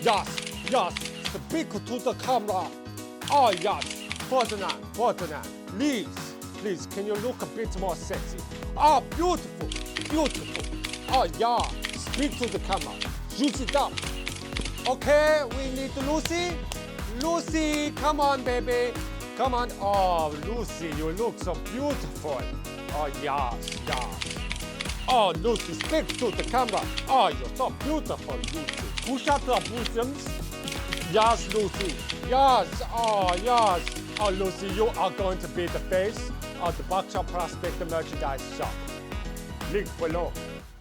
Yes, yes, speak to the camera. Oh yes, Ferdinand, please, can you look a bit more sexy? Oh, beautiful. Oh yeah, speak to the camera. Juice it up. Okay, we need Lucy, come on, baby. Come on. Oh, Lucy, you look so beautiful. Oh, yes. Oh, Lucy, speak to the camera. Oh, you're so beautiful, Lucy. Push up your bosoms. Yes, Lucy. Yes. Oh, Lucy, you are going to be the face of the BUCKSHOT Prospector merchandise shop. Link below.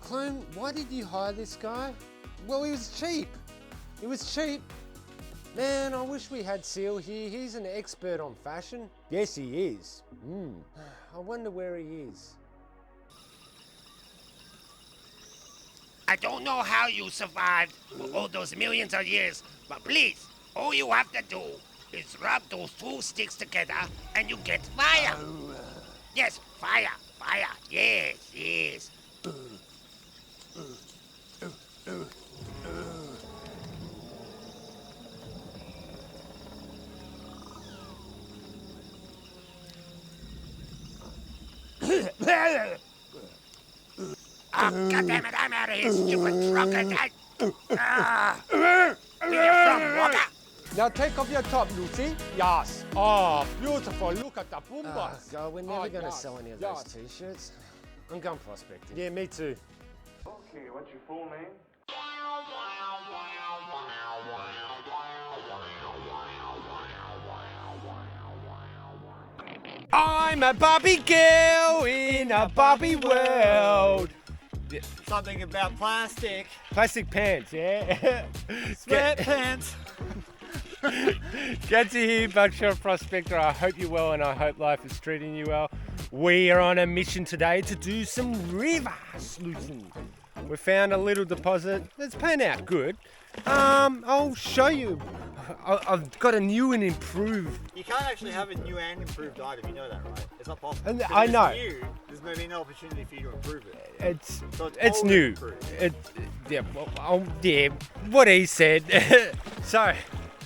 Clint, why did you hire this guy? Well, he was cheap. Man, I wish we had Seal here. He's an expert on fashion. Yes, he is. I wonder where he is. I don't know how you survived for all those millions of years, but please, all you have to do is rub those two sticks together and you get fire. Yes, fire. Yes. Oh, goddammit, I'm out of here, stupid trucker. Where you from, Walker? Now take off your top, Lucy. Yes. Oh, beautiful. Look at the boombox. God, we're never going to sell any of those t-shirts. I'm going prospecting. Yeah, me too. Okay, what's your full name? I'm a Barbie girl in a Barbie world. Something about plastic. Plastic pants, yeah? Sweatpants. Good to hear, BUCKSHOT Prospector. I hope you're well and I hope life is treating you well. We are on a mission today to do some river sluicing. We found a little deposit that's paying out good. I'll show you. I've got a new and improved. You can't actually have a new and improved item, you know that, right? It's not possible. And I know. New, there's maybe no opportunity for you to improve it. It's new. What he said. So,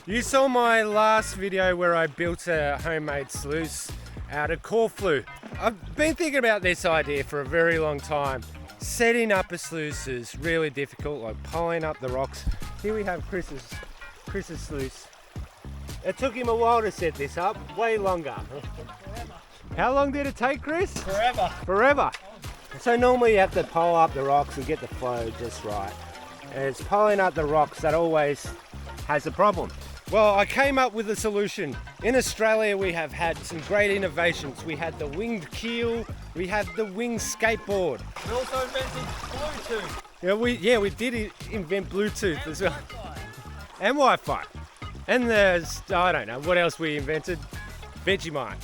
you saw my last video where I built a homemade sluice out of corflu. I've been thinking about this idea for a very long time. Setting up a sluice is really difficult, like pulling up the rocks. Here we have Chris's sluice. It took him a while to set this up, way longer. How long did it take, Chris? Forever. So normally you have to pull up the rocks and get the flow just right. And it's pulling up the rocks that always has a problem. Well, I came up with a solution. In Australia, we have had some great innovations. We had the winged keel, we had the winged skateboard. We also invented Bluetooth. Yeah, we did invent Bluetooth as well. And Wi-Fi. And there's, I don't know, what else we invented? Vegemite.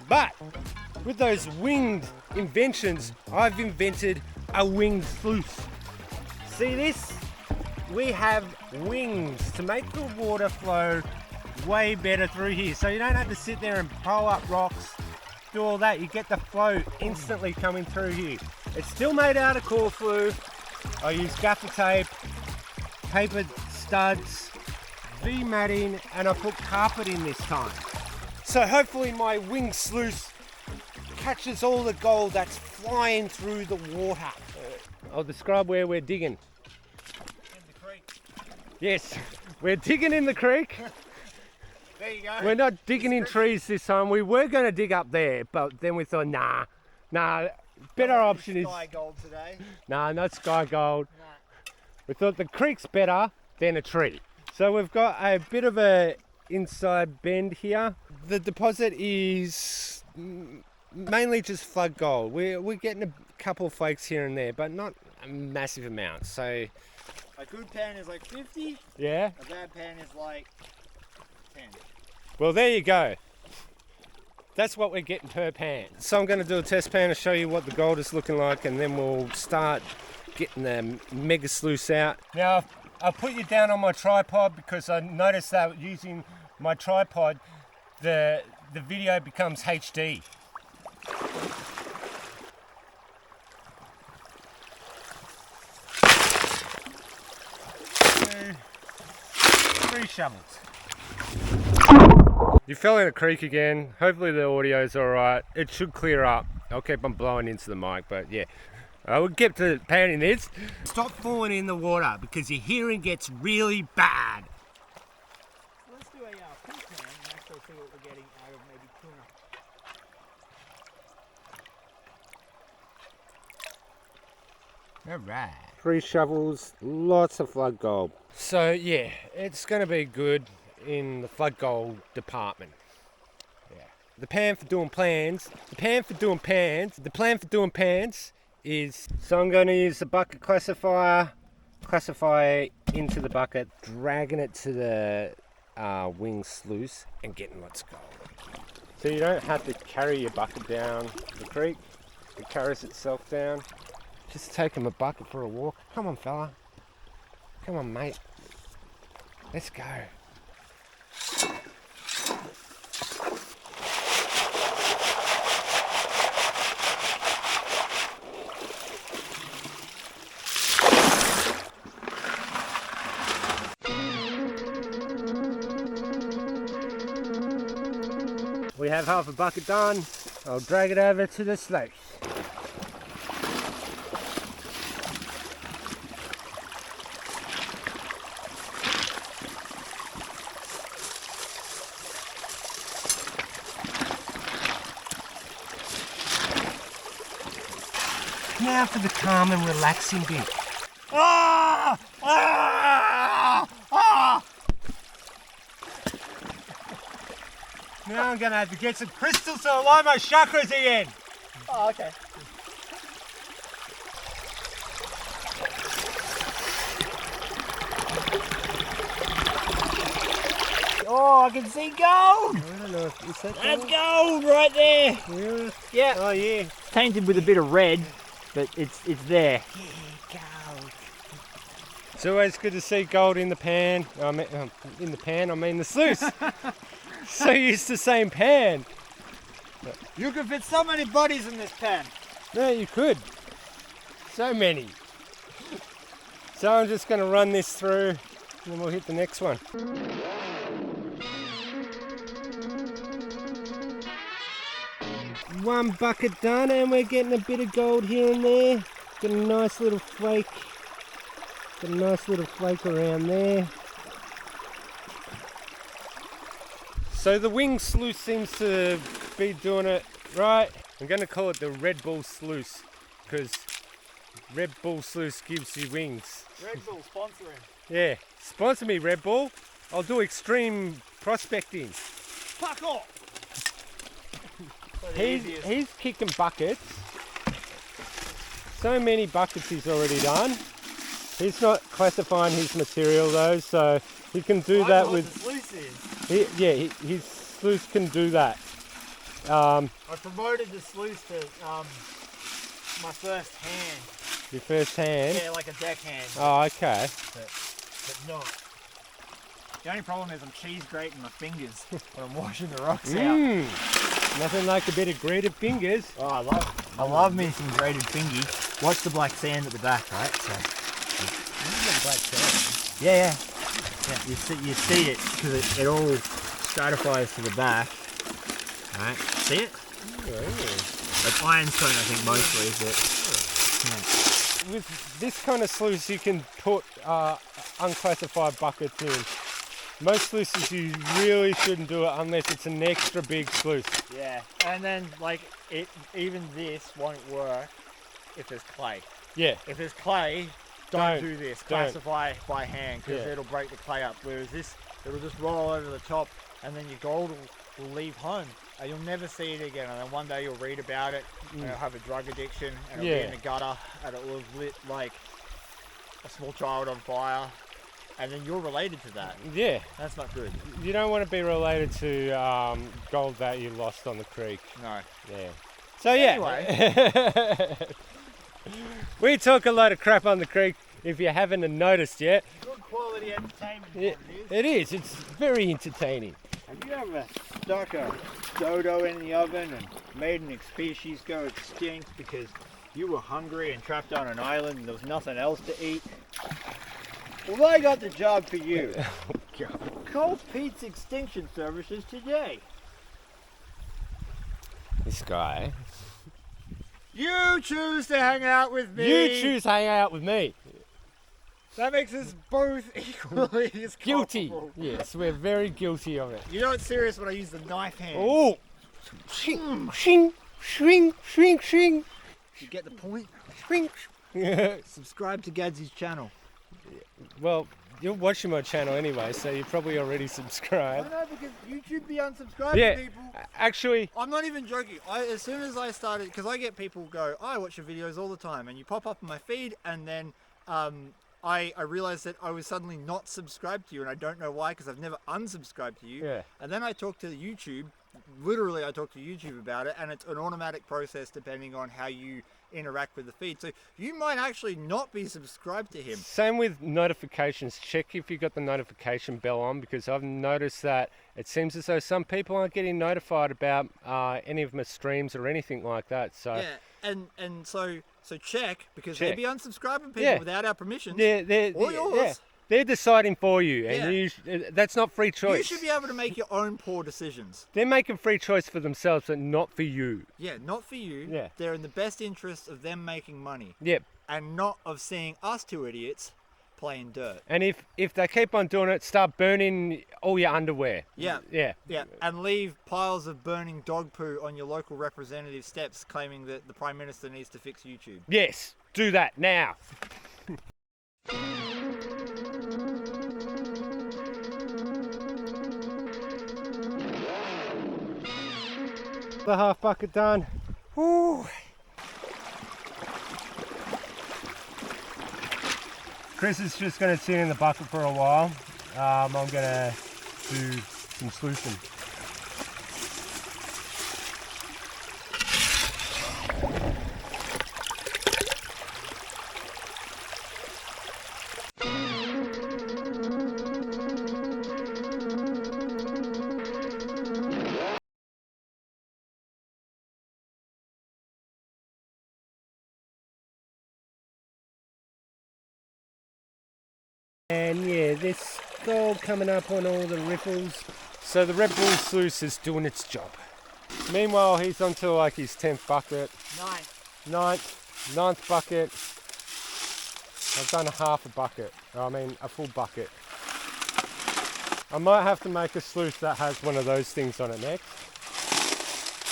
But with those winged inventions, I've invented a winged sluice. See this? We have wings to make the water flow way better through here. So you don't have to sit there and pull up rocks, do all that. You get the flow instantly coming through here. It's still made out of corflu. I use gaffer tape, paper studs, V-matting, and I put carpet in this time. So hopefully my wing sluice catches all the gold that's flying through the water. I'll describe where we're digging. In the creek. Yes, we're digging in the creek. There you go. We're not digging in trees this time. We were going to dig up there, but then we thought, nah, better option is... Sky gold today. Nah, not sky gold. Nah. We thought the creek's better than a tree. So we've got a bit of a inside bend here. The deposit is mainly just flood gold. We're getting a couple of flakes here and there, but not a massive amount. So a good pan is like 50. Yeah. A bad pan is like 10. Well, there you go. That's what we're getting per pan. So I'm going to do a test pan to show you what the gold is looking like, and then we'll start getting the mega sluice out. Now, I'll put you down on my tripod because I noticed that using my tripod, the video becomes HD. shovels. You fell in a creek again. Hopefully the audio's alright. It should clear up. I'll keep on blowing into the mic, but yeah. I will get to panning this. Stop falling in the water because your hearing gets really bad. Let's do a fish pan and actually see what we're getting out of maybe tuna. Alright. 3 shovels, lots of flood gold. So yeah, it's going to be good in the flood gold department. Yeah. The plan for doing plans, the plan for doing pans is, so I'm going to use the bucket classifier, classify it into the bucket, dragging it to the wing sluice and getting lots of gold. So you don't have to carry your bucket down the creek, it carries itself down. Just take him a bucket for a walk. Come on, fella. Come on, mate. Let's go. We have half a bucket done. I'll drag it over to the sluice. Now for the calm and relaxing bit. Ah! Ah! Ah! Now I'm gonna have to get some crystals to align my chakras again. Oh, okay. Oh, I can see gold! I don't know if is that That's gold right there! Really? Yeah. Oh yeah. Tainted with a bit of red, but it's there. It's always good to see gold in the pan. I mean the sluice. So used to saying pan. You can fit so many bodies in this pan. No, you could. So many. So I'm just going to run this through and then we'll hit the next one. One bucket done and we're getting a bit of gold here and there. Got a nice little flake. Got a nice little flake around there. So the wing sluice seems to be doing it right. I'm going to call it the Red Bull sluice because Red Bull sluice gives you wings. Red Bull sponsoring. Yeah, sponsor me Red Bull. I'll do extreme prospecting. Fuck off! He's kicking buckets. So many buckets he's already done. He's not classifying his material though, so he can do that with. The sluice is. His sluice can do that. I promoted the sluice to my first hand. Your first hand? Yeah, like a deckhand. Oh, okay. But not. The only problem is I'm cheese grating my fingers when I'm washing the rocks out. Nothing like a bit of grated fingers. Oh, I love me some grated fingy. Watch the black sand at the back, right? So. Black sand. Yeah. You see it because it all stratifies to the back. Right? See it? It's ironstone, I think, mostly, is it? Yeah. With this kind of sluice, you can put unclassified buckets in. Most sluices you really shouldn't do it unless it's an extra big sluice. Yeah, and then like even this won't work if there's clay. Yeah. If there's clay, don't do this. Don't. Classify by hand because it'll break the clay up. Whereas this, it'll just roll over the top, and then your gold will leave home. And you'll never see it again. And then one day you'll read about it, and it'll have a drug addiction, and it'll be in the gutter, and it will have lit like a small child on fire. And then you're related to that. Yeah. That's not good. You don't want to be related to gold that you lost on the creek. No. Yeah. So yeah. Anyway. We talk a lot of crap on the creek if you haven't noticed yet. Good quality entertainment. It is. It's very entertaining. Have you ever stuck a dodo in the oven and made an species go extinct because you were hungry and trapped on an island and there was nothing else to eat? Well, I got the job for you. God. Call Pete's Extinction Services today. This guy. You choose to hang out with me. You choose to hang out with me. That makes us both equally as Guilty. culpable. Yes, we're very guilty of it. You know it's serious when I use the knife hand. Oh! Shing, shing, shing, shing, shing. You get the point? Shing. Yeah. Subscribe to Gadsy's channel. Well, you're watching my channel anyway, so you're probably already I subscribed. know, because YouTube be unsubscribing Yeah, people. actually, I'm not even joking. As soon as I started, because I get people go, I watch your videos all the time, and you pop up on my feed, and then I realized that I was suddenly not subscribed to you, and I don't know why, because I've never unsubscribed to you. Yeah. And then I talked to YouTube. Literally, I talked to YouTube about it, and it's an automatic process depending on how you interact with the feed. So you might actually not be subscribed to him. same with notifications. Check if you got the notification bell on, because I've noticed that it seems as though some people aren't getting notified about any of my streams or anything like that. So Yeah, and so check, because Check. they'd be unsubscribing people Yeah. without our permission. they're, Or yours. they're deciding for you, and that's not free choice. You should be able to make your own poor decisions. They're making free choice for themselves, but not for you. Yeah, not for you. Yeah. They're in the best interest of them making money, Yep. and not of seeing us two idiots playing dirt. And if they keep on doing it, start burning all your underwear. Yeah. Yeah. Yeah, and leave piles of burning dog poo on your local representative steps, claiming that the Prime Minister needs to fix YouTube. Yes. Do that now. The half bucket done. Woo. Chris is just going to sit in the bucket for a while. I'm going to do some sluicing. And yeah, this gold coming up on all the ripples. So the Red Bull sluice is doing its job. Meanwhile, he's onto like his 10th bucket. Ninth bucket. I've done a half a bucket. I mean, a full bucket. I might have to make a sluice that has one of those things on it next.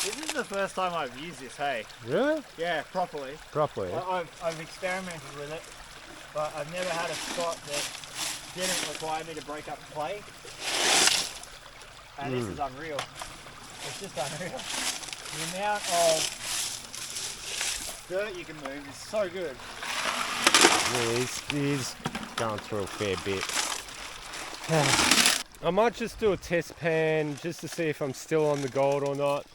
This is the first time I've used this, hey? Really? Yeah, properly. Properly. I've experimented with it, but I've never had a spot that didn't require me to break up clay. And this is unreal. It's just unreal. The amount of dirt you can move is so good. Yeah, he's going through a fair bit. I might just do a test pan just to see if I'm still on the gold or not.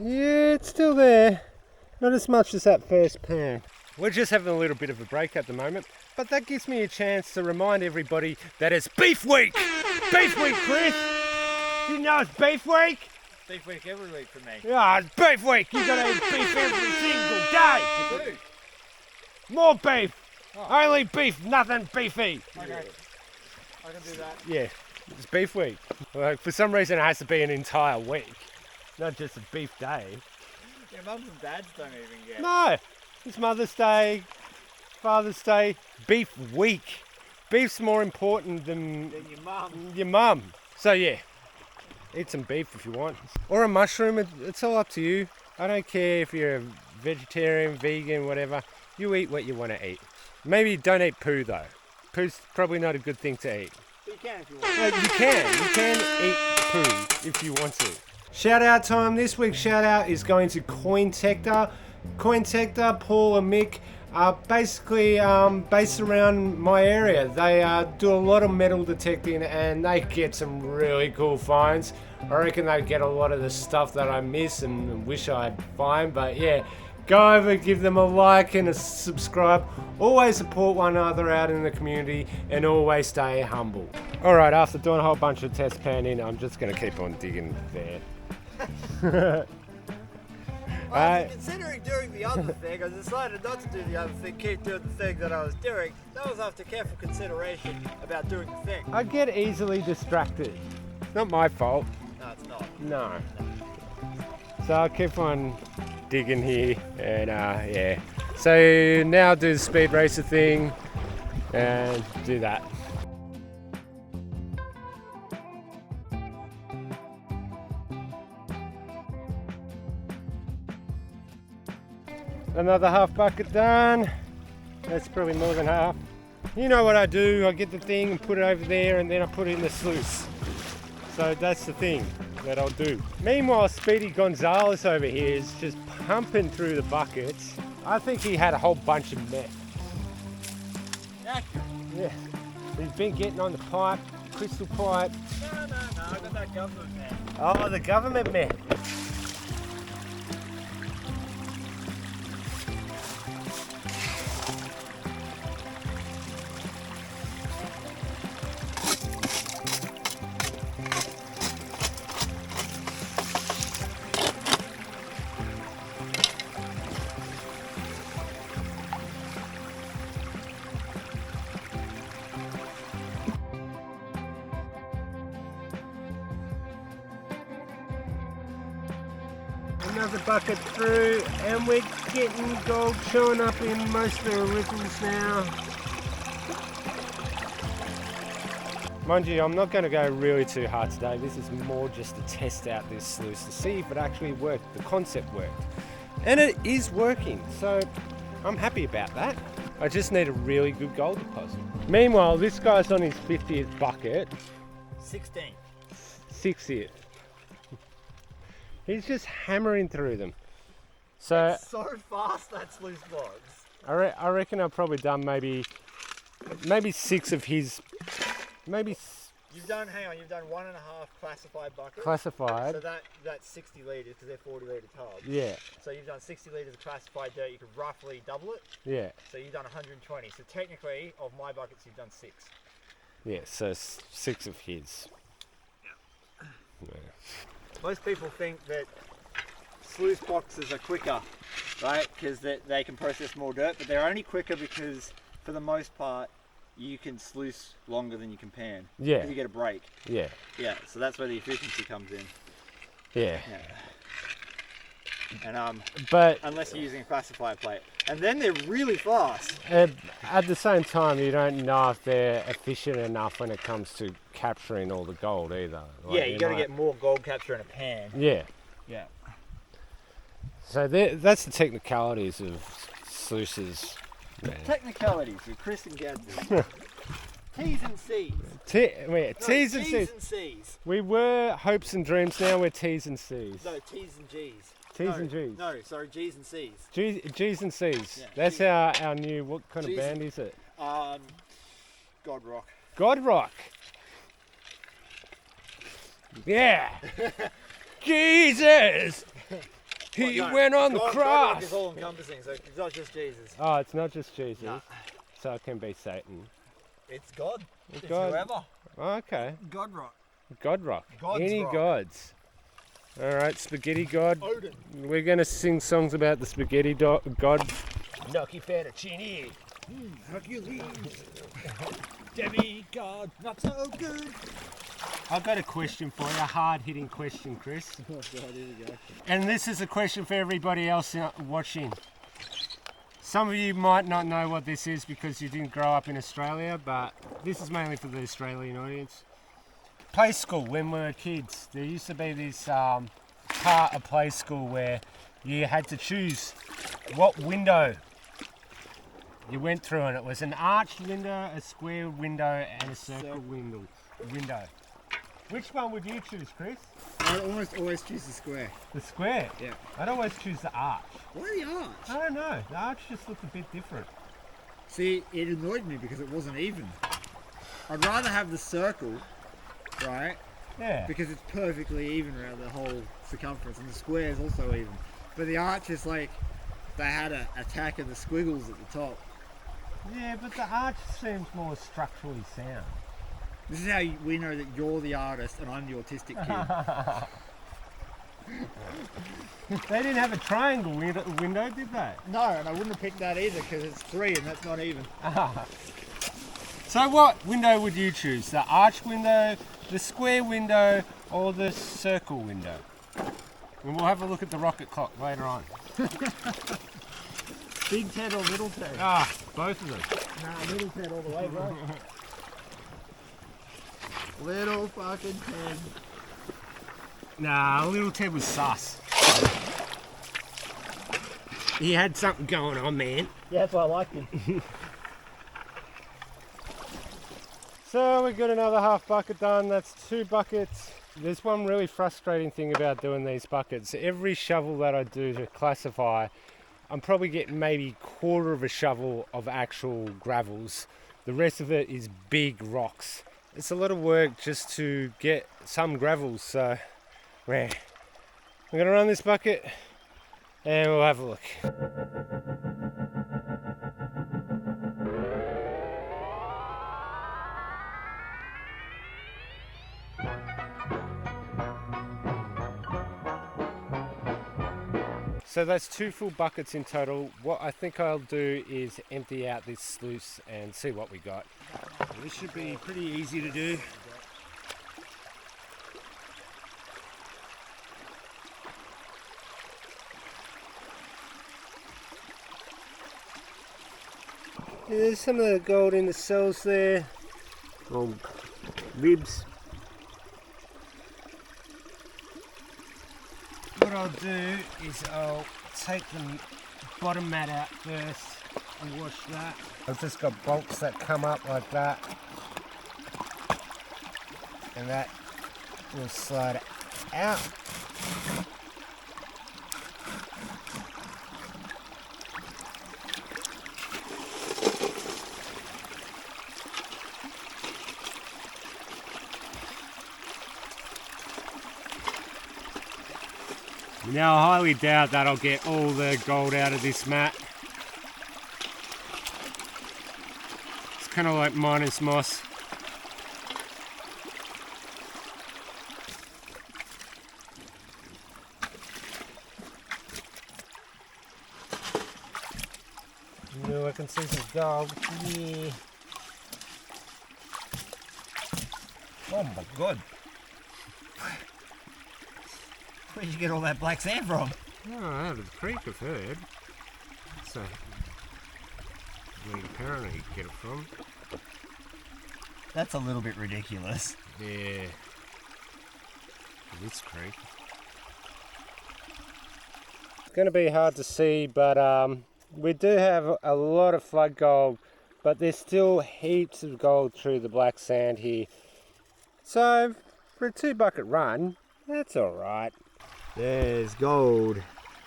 Yeah, it's still there. Not as much as that first pan. We're just having a little bit of a break at the moment, but that gives me a chance to remind everybody that it's beef week! Beef week, Chris! You know it's beef week? Beef week every week for me. Yeah, it's beef week! You gotta eat beef every single day! I do. More beef! Only beef, nothing beefy! Okay. I can do that. Yeah, it's beef week. Like, for some reason it has to be an entire week, not just a beef day. Yeah, mums and dads don't even get. No, it's Mother's Day, Father's Day, beef week. Beef's more important than Then your mum. your mum. So yeah, eat some beef if you want. Or a mushroom, it's all up to you. I don't care if you're a vegetarian, vegan, whatever. You eat what you want to eat. Maybe don't eat poo though. Poo's probably not a good thing to eat. But you can if you want. No, you can eat poo if you want to. Shout out time. This week's shout out is going to Cointector. Cointector, Paul and Mick are basically based around my area. They do a lot of metal detecting and they get some really cool finds. I reckon they get a lot of the stuff that I miss and wish I'd find, but yeah. Go over, give them a like and a subscribe. Always support one another out in the community and always stay humble. Alright, after doing a whole bunch of test panning, I'm just going to keep on digging there. After considering doing the other thing, I decided not to do the other thing, keep doing the thing that I was doing. That was after careful consideration about doing the thing. I get easily distracted. Not my fault. No, it's not. No. So I'll keep on digging here and yeah. So now I'll do the speed racer thing and do that. Another half bucket done. That's probably more than half. You know what I do, I get the thing and put it over there and then I put it in the sluice. So that's the thing that I'll do. Meanwhile, Speedy Gonzalez over here is just pumping through the buckets. I think he had a whole bunch of meth. Accurate. Yeah. He's been getting on the pipe, crystal pipe. No, I got that government man. Oh, the government meth. Another bucket through, and we're getting gold showing up in most of the ripples now. Mind you, I'm not going to go really too hard today. This is more just to test out this sluice to see if it actually worked, the concept worked. And it is working, so I'm happy about that. I just need a really good gold deposit. Meanwhile, this guy's on his 50th bucket. 16. 60th. He's just hammering through them. So So fast that sluice logs. I reckon I've probably done maybe 6 of his, You've done 1.5 classified buckets. classified. So that's 60 litres because they're 40 litre tubs. Yeah, So you've done 60 litres of classified dirt. You could roughly double it. yeah, So you've done 120. So technically, of my buckets, you've done 6. yeah. So 6 of his. Yeah. Most people think that sluice boxes are quicker, right? Because they can process more dirt, but they're only quicker because, for the most part, you can sluice longer than you can pan. Yeah. Because you get a break. Yeah, Yeah, so that's where the efficiency comes in. yeah. And But unless you're using a classifier plate. And then they're really fast. at the same time, you don't know if they're efficient enough when it comes to capturing all the gold either. Like, Yeah, you got to get more gold capture in a pan. Yeah. Yeah. So that's the technicalities of sluices. Man. Technicalities with Chris and Gadsby. T's and C's. T's and C's. and C's. We were hopes and dreams, now we're T's and C's. No, T's and G's. T's and G's. No, sorry, G's and C's. G's and C's. Yeah, That's G's. our new, what kind G's of band is it? God Rock. God Rock. Yeah. Jesus. He went on the God Rock cross. is all encompassing, so it's not just Jesus. Oh, it's not just Jesus. No. So it can be Satan. It's God. It's God. whoever. Oh, okay. God Rock. God Rock. God's Any rock. gods. All right, Spaghetti God. Odin. We're going to sing songs about the Spaghetti God. Gnocchi fettuccine. Hercules. Demigod. Not so good. I've got a question for you, a hard-hitting question, Chris. Oh God, here we go. And this is a question for everybody else watching. Some of you might not know what this is because you didn't grow up in Australia, but this is mainly for the Australian audience. Play school, when we were kids, there used to be this part of play school where you had to choose what window you went through, and it was an arched window, a square window, and a circle window. Which one would you choose, Chris? I almost always choose the square. The square? Yeah. I'd always choose the arch. Why the arch? I don't know, the arch just looked a bit different. See, it annoyed me because it wasn't even. I'd rather have the circle, right? Yeah. Because it's perfectly even around the whole circumference, and the square is also even. But the arch is like they had an attack of the squiggles at the top. Yeah, but the arch seems more structurally sound. This is how we know that you're the artist and I'm the autistic kid. They didn't have a triangle window, did they? No, and I wouldn't have picked that either because it's 3 and that's not even. So what window would you choose? The arch window, the square window, or the circle window? And we'll have a look at the rocket clock later on. Big Ted or Little Ted? Ah, both of them. Nah, Little Ted all the way, bro. Little fucking Ted. Nah, little Ted was sus. He had something going on, man. Yeah, that's why I liked him. So we got another half bucket done. That's 2 buckets. There's one really frustrating thing about doing these buckets. Every shovel that I do to classify, I'm probably getting maybe 1/4 of a shovel of actual gravels. The rest of it is big rocks. It's a lot of work just to get some gravels. So, man, I'm gonna run this bucket and we'll have a look. So that's 2 full buckets in total. What I think I'll do is empty out this sluice and see what we got. This should be pretty easy to do. There's some of the gold in the cells there, or ribs. What I'll do is I'll take the bottom mat out first and wash that. I've just got bolts that come up like that, and that will slide out. Now I highly doubt that I'll get all the gold out of this mat. It's kind of like miner's moss. No, I can see some gold. Yeah. Oh my god. Where'd you get all that black sand from? Oh, out of the creek, I've heard. So, where apparently you get it from. That's a little bit ridiculous. Yeah. This creek. It's going to be hard to see, but we do have a lot of flood gold, but there's still heaps of gold through the black sand here. So, for a 2 bucket run, that's alright. There's gold.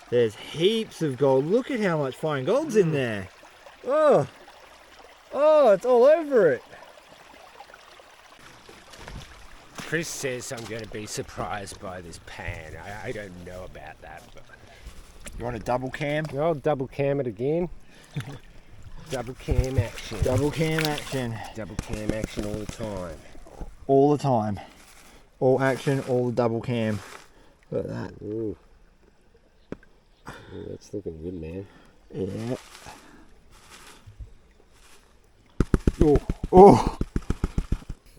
There's heaps of gold. Look at how much fine gold's in there. Oh, oh, it's all over it. Chris says I'm going to be surprised by this pan. I don't know about that. But You want a double cam? I'll double cam it again. Double cam action. Double cam action. Double cam action all the time. All the time. All action, all the double cam. Look at that. Ooh. Ooh, that's looking good, man. Yeah. Oh, oh.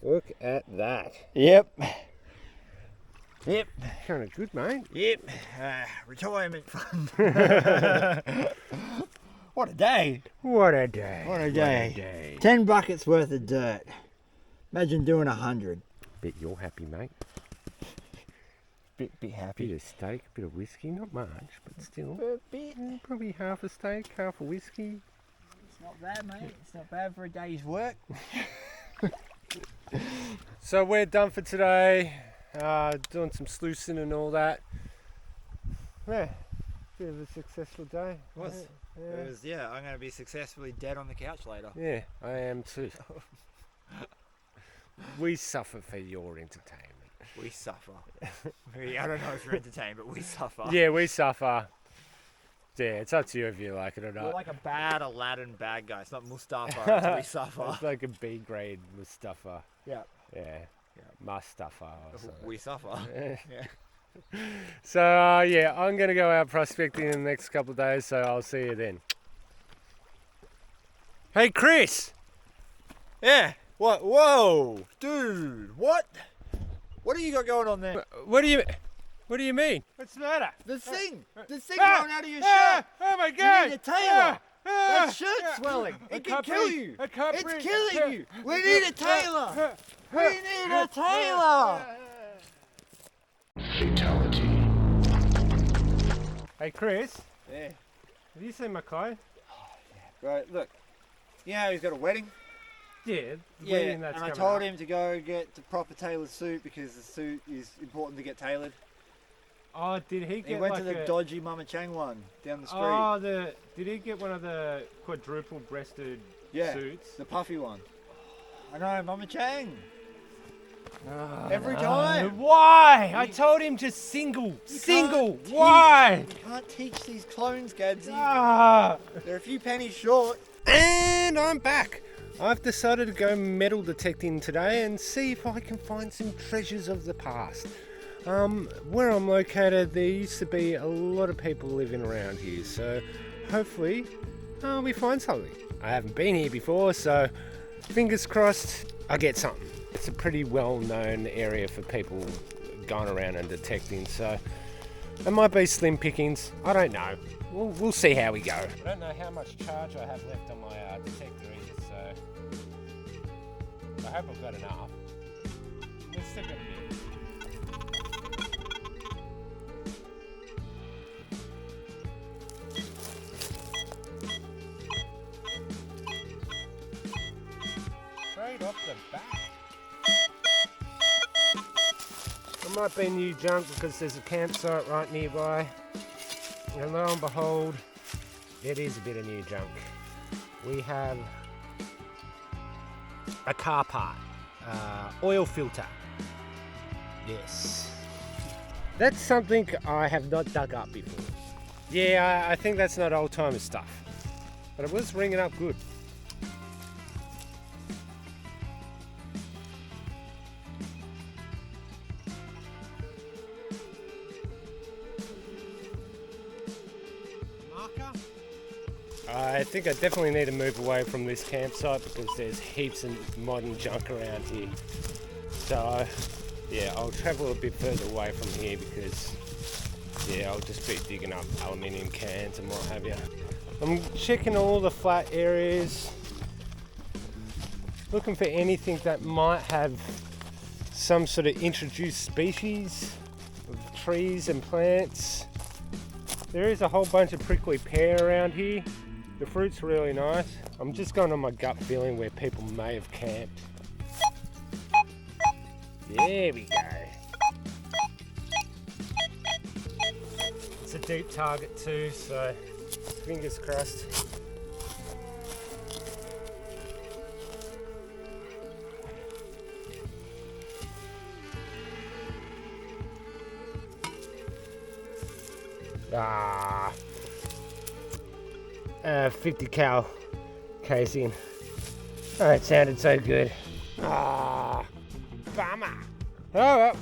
Look at that. Yep. Yep. Kind of good, mate. Yep. Retirement fund. What a day. What a day. What a What day. a day. 10 buckets worth of dirt. Imagine doing 100. Bet you're happy, mate. Bit happy. Bit of steak, a bit of whiskey, not much, but still. A bit. Probably half a steak, half a whiskey. It's not bad, mate. It's not bad for a day's work. So we're done for today. Doing some sluicing and all that. Yeah, bit of a successful day. Was. Yeah. It was, yeah, I'm going to be successfully dead on the couch later. Yeah, I am too. We suffer for your entertainment. We suffer. I don't know if you're entertained, but we suffer. Yeah, we suffer. Yeah, it's up to you if you like it or You're not. like a bad Aladdin bad guy. It's not Mustafa, it's we suffer. It's like a B grade Mustafa. Yeah. Yeah. Mustafa or something. We suffer. Yeah. Yeah. So yeah, I'm gonna go out prospecting in the next couple of days, so I'll see you then. Hey Chris! Yeah. What? Whoa, dude. What? What do you got going on there? What do you mean? What's the matter? The thing growing out of your shirt. Oh my god! You need a tailor. That shirt's swelling. It can kill you. It's killing you. We need a tailor. We need a tailor. Fatality. Hey Chris, Yeah. have you seen my clothes? Right. Look. You know he's got a wedding. Yeah, Yeah. And I told him to go get the proper tailored suit because the suit is important to get tailored. Oh, did he get He went like to the dodgy Mama Chang one down the street. Oh, did he get one of the quadruple breasted suits? The puffy one. I know, Mama Chang. Every time. Why? I told him just single. Why? You can't teach these clones, Gadsy. Ah. They're a few pennies short. And I'm back. I've decided to go metal detecting today and see if I can find some treasures of the past. Where I'm located, there used to be a lot of people living around here, so hopefully we find something. I haven't been here before, so fingers crossed I get something. It's a pretty well-known area for people going around and detecting, so it might be slim pickings. I don't know. We'll see how we go. I don't know how much charge I have left on my detector either, so I hope I've got enough. Let's stick it a bit. Straight off the bat. It might be new junk because there's a campsite right nearby. And lo and behold, it is a bit of new junk. We have a car part, oil filter. Yes. That's something I have not dug up before. Yeah, I think that's not old timer stuff. But it was ringing up good. I think I definitely need to move away from this campsite because there's heaps of modern junk around here. So yeah, I'll travel a bit further away from here because yeah, I'll just be digging up aluminium cans and what have you. I'm checking all the flat areas, looking for anything that might have some sort of introduced species of trees and plants. There is a whole bunch of prickly pear around here. The fruit's really nice. I'm just going on my gut feeling where people may have camped. There we go. It's a deep target too, so fingers crossed. Ah. 50 cal casing. Oh, it sounded so good. Ah, bummer. Oh well,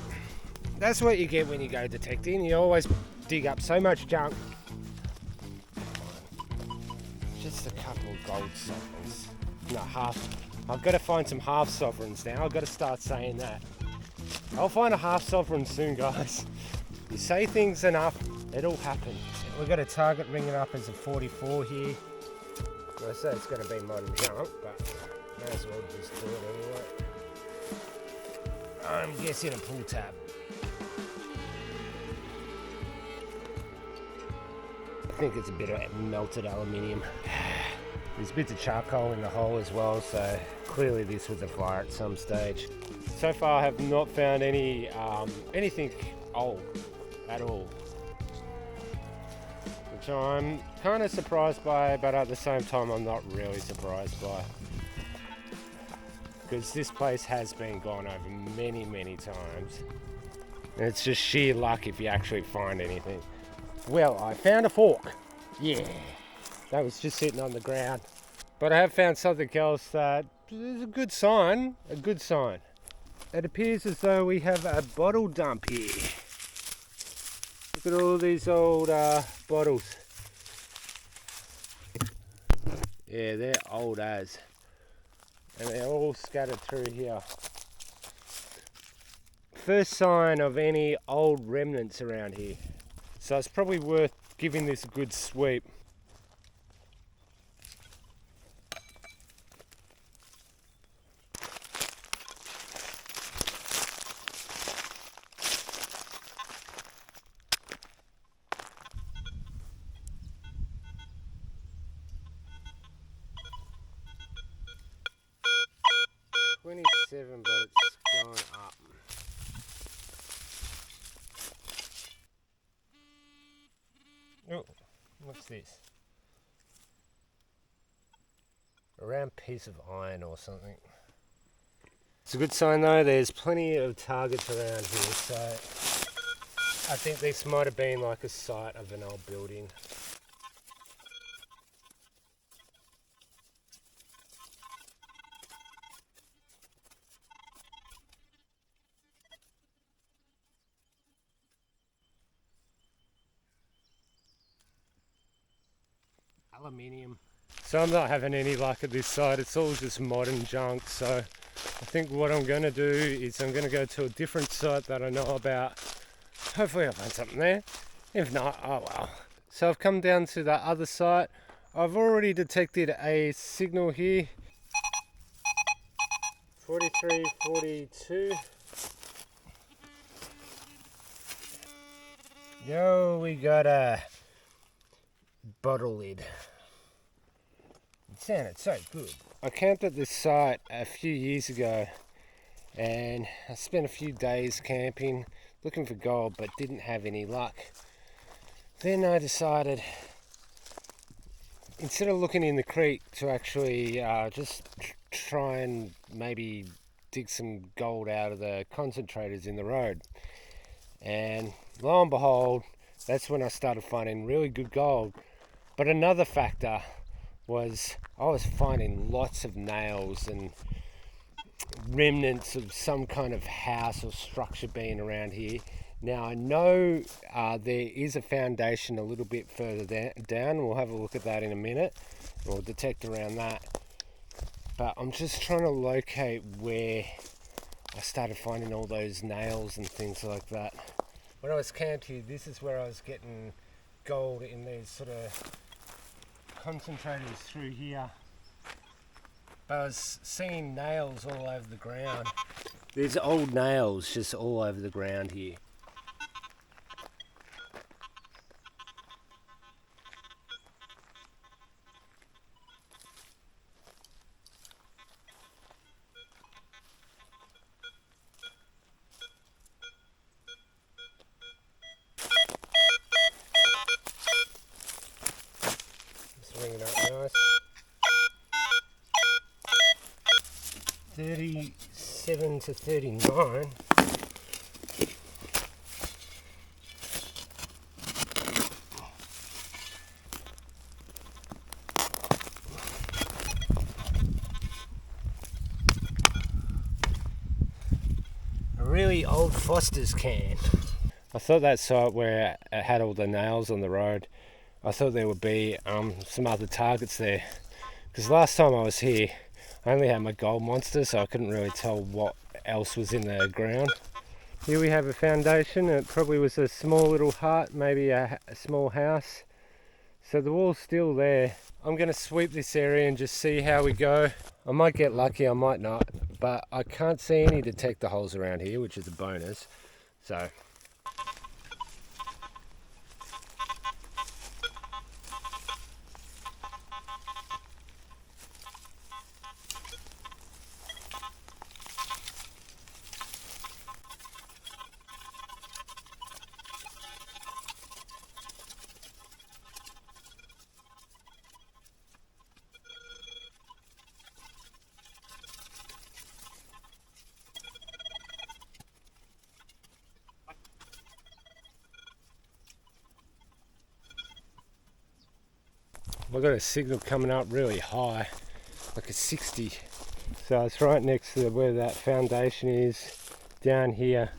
that's what you get when you go detecting. You always dig up so much junk. Just a couple of gold sovereigns. No, half. I've got to find some half sovereigns now. I've got to start saying that. I'll find a half sovereign soon, guys. You say things enough, it'll happen. We've got a target ringing up as a 44 here. I say it's going to be modern junk, but may as well just do it anyway. I'm guessing a pull tab. I think it's a bit of melted aluminium. There's bits of charcoal in the hole as well, so clearly this was a fire at some stage. So far I have not found any anything old at all, which I'm kind of surprised by, but at the same time I'm not really surprised by, because this place has been gone over many times, and it's just sheer luck if you actually find anything. Well, I found a fork. Yeah, that was just sitting on the ground, but I have found something else that is a good sign. It appears as though we have a bottle dump here. Look at all these old bottles. Yeah, they're old as. And they're all scattered through here. First sign of any old remnants around here. So it's probably worth giving this a good sweep. $27, but it's going up. Oh, what's this? A round piece of iron or something. It's a good sign though, there's plenty of targets around here, so I think this might have been like a site of an old building. Aluminium. So I'm not having any luck at this site, it's all just modern junk, so I think what I'm going to do is I'm going to go to a different site that I know about. Hopefully I'll find something there, if not, oh well. So I've come down to the other site. I've already detected a signal here. 43, 42. Yo, we got a bottle lid. It sounded so good. I camped at this site a few years ago and I spent a few days camping looking for gold but didn't have any luck. Then I decided, instead of looking in the creek, to actually just try and maybe dig some gold out of the concentrators in the road. And lo and behold, that's when I started finding really good gold. But another factor was I was finding lots of nails and remnants of some kind of house or structure being around here. Now I know there is a foundation a little bit further down. We'll have a look at that in a minute. We'll detect around that. But I'm just trying to locate where I started finding all those nails and things like that. When I was camped here, this is where I was getting gold in these sort of concentrators through here. But I was seeing nails all over the ground. There's old nails just all over the ground here. Just ring it up nice. 37 to 39. A really old Foster's can. I thought that site where it had all the nails on the road, I thought there would be some other targets there. Because last time I was here, I only had my gold monster, so I couldn't really tell what else was in the ground. Here we have a foundation. It probably was a small little hut, maybe a small house. So the wall's still there. I'm going to sweep this area and just see how we go. I might get lucky, I might not, but I can't see any detector holes around here, which is a bonus. So I've got a signal coming up really high, like a 60. So it's right next to where that foundation is, down here.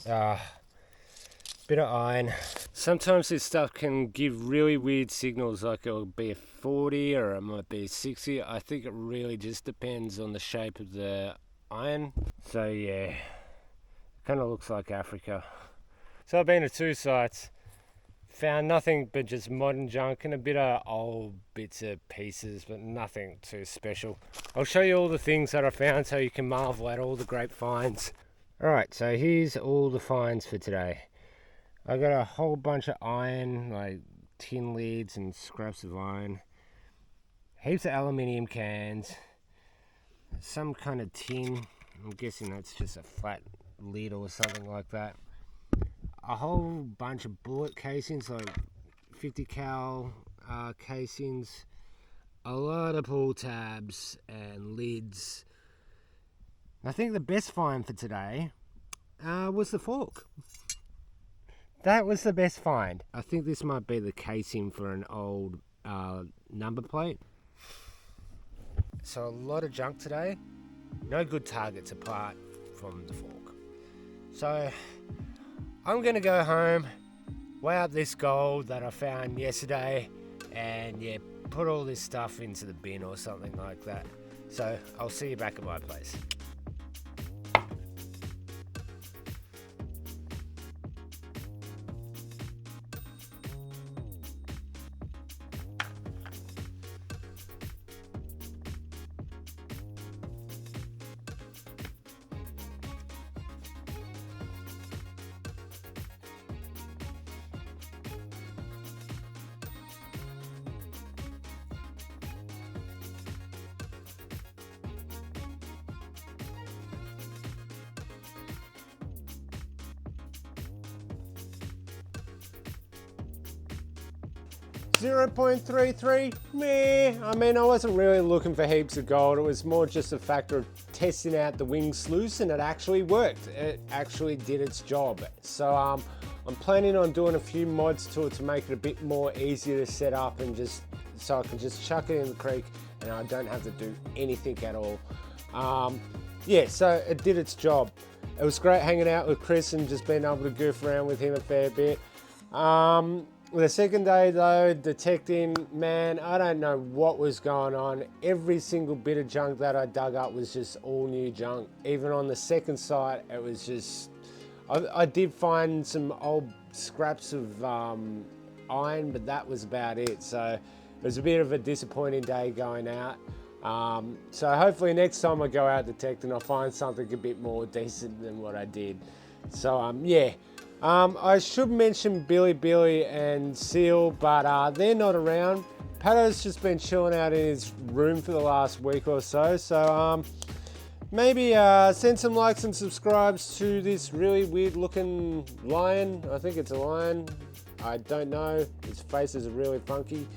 Bit of iron. Sometimes this stuff can give really weird signals, like it'll be a 40 or it might be a 60. I think it really just depends on the shape of the iron. So yeah, kind of looks like Africa. So I've been to 2 sites, found nothing but just modern junk and a bit of old bits of pieces, but nothing too special. I'll show you all the things that I found so you can marvel at all the great finds. Alright, so here's all the finds for today. I got a whole bunch of iron, like tin lids and scraps of iron, heaps of aluminium cans, some kind of tin, I'm guessing that's just a flat lid or something like that, a whole bunch of bullet casings, like 50 cal casings, a lot of pull tabs and lids. I think the best find for today was the fork. That was the best find. I think this might be the casing for an old number plate. So a lot of junk today. No good targets apart from the fork. So I'm gonna go home, weigh up this gold that I found yesterday, and yeah, put all this stuff into the bin or something like that. So I'll see you back at my place. 0.33, meh. I mean, I wasn't really looking for heaps of gold. It was more just a factor of testing out the wing sluice, and it actually worked. It actually did its job. So I'm planning on doing a few mods to it to make it a bit more easier to set up, and just so I can just chuck it in the creek and I don't have to do anything at all. Yeah, so it did its job. It was great hanging out with Chris and just being able to goof around with him a fair bit. The second day though, detecting, man, I don't know what was going on. Every single bit of junk that I dug up was just all new junk. Even on the second site, it was just, I did find some old scraps of iron, but that was about it. So it was a bit of a disappointing day going out. So hopefully next time I go out detecting, I'll find something a bit more decent than what I did. So yeah. I should mention Billy and Seal, but they're not around. Pato's just been chilling out in his room for the last week or so. So maybe send some likes and subscribes to this really weird looking lion. I think it's a lion. I don't know. His faces are really funky.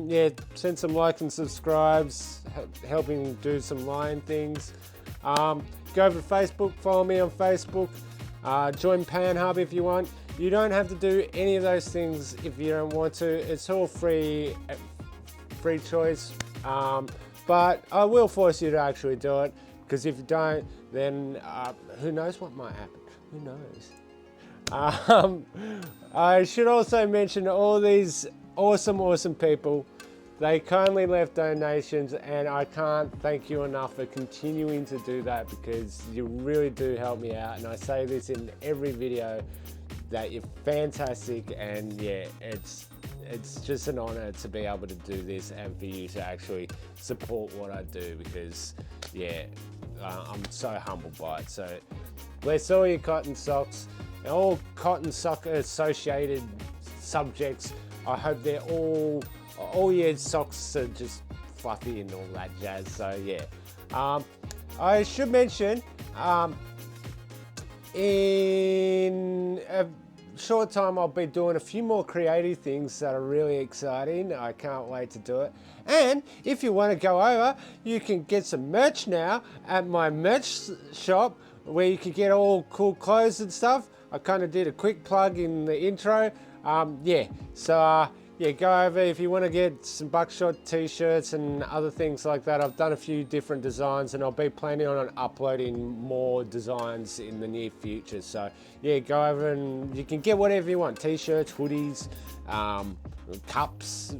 Yeah, send some likes and subscribes, helping do some lion things. Go over to Facebook, follow me on Facebook. Join PANHUB if you want. You don't have to do any of those things if you don't want to. It's all free choice. But I will force you to actually do it, because if you don't, then who knows what might happen? Who knows? I should also mention all these awesome people. They kindly left donations, and I can't thank you enough for continuing to do that, because you really do help me out. And I say this in every video, that you're fantastic, and yeah, it's just an honor to be able to do this and for you to actually support what I do, because yeah, I'm so humbled by it. So bless all your cotton socks and all cotton sock associated subjects. I hope they're all your socks are just fluffy and all that jazz. So yeah, I should mention, in a short time I'll be doing a few more creative things that are really exciting. I can't wait to do it. And if you want to go over, you can get some merch now at my merch shop, where you can get all cool clothes and stuff. I kind of did a quick plug in the intro. Yeah, so yeah, go over if you want to get some Buckshot t-shirts and other things like that. I've done a few different designs and I'll be planning on uploading more designs in the near future. So yeah, go over and you can get whatever you want. T-shirts, hoodies, cups,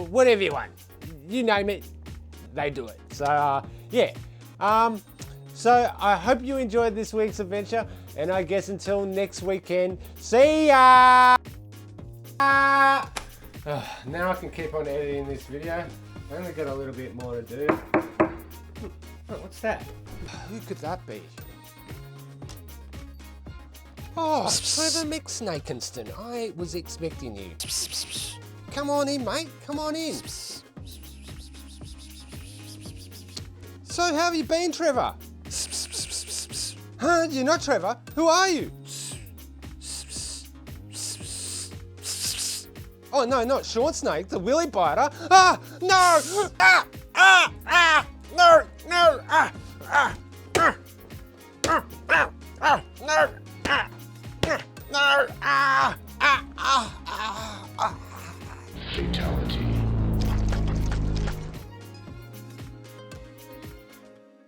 whatever you want. You name it, they do it. So yeah. So I hope you enjoyed this week's adventure, and I guess until next weekend, see ya! Now I can keep on editing this video. I only got a little bit more to do. Oh, what's that? Who could that be? Oh, Trevor McSnakenson. I was expecting you. Come on in, mate. Come on in. So how have you been, Trevor? Huh? You're not Trevor? Who are you? Oh no, not Short Snake, the willy biter. Ah, no! No! No! No!